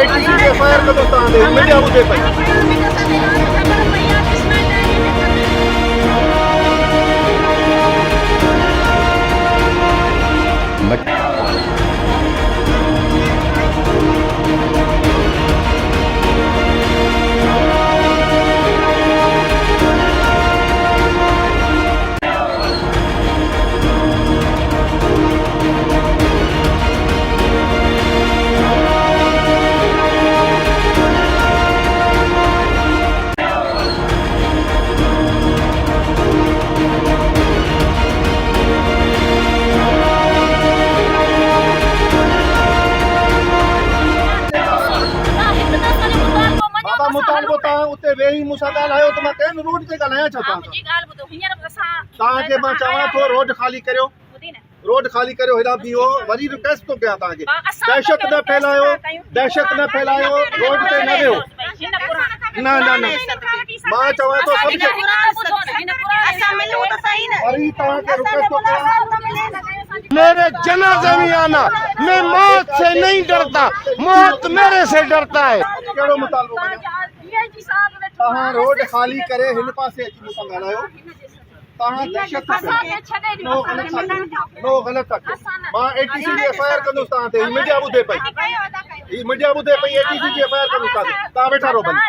ATC के FIR कदों तां दे मीडिया ॿुधे पई मुतालबो तां उते वेही मूंसां ॻाल्हायो त मां कंहिं रोड ते ॻाल्हायां छा तव्हांखे मां चवां थो रोड ख़ाली करियो रोड ख़ाली करियो हेॾा बीहो वरी रिक्वेस्ट थो कयां तव्हांखे दहशत न फैलायो रोड ते न वियो न न न मां चवां थो सभु वरी तव्हांखे रिक्वेस्ट थो कयां मेरे जनाजे में आना, मैं मौत से नहीं डरता, मौत मेरे से डरता है। कहिड़ो मुतालबो तव्हां रोड ख़ाली करे हिन पासे अची मूंसां ॻाल्हायो तव्हां दहशत नो ग़लति था कयो मां एटीसी जी एफआईआर कंदुसि तव्हां ते मीडिया ॿुधे पई एटीसी जी एफआईआर कंदुसि तव्हां वेठा रहो भले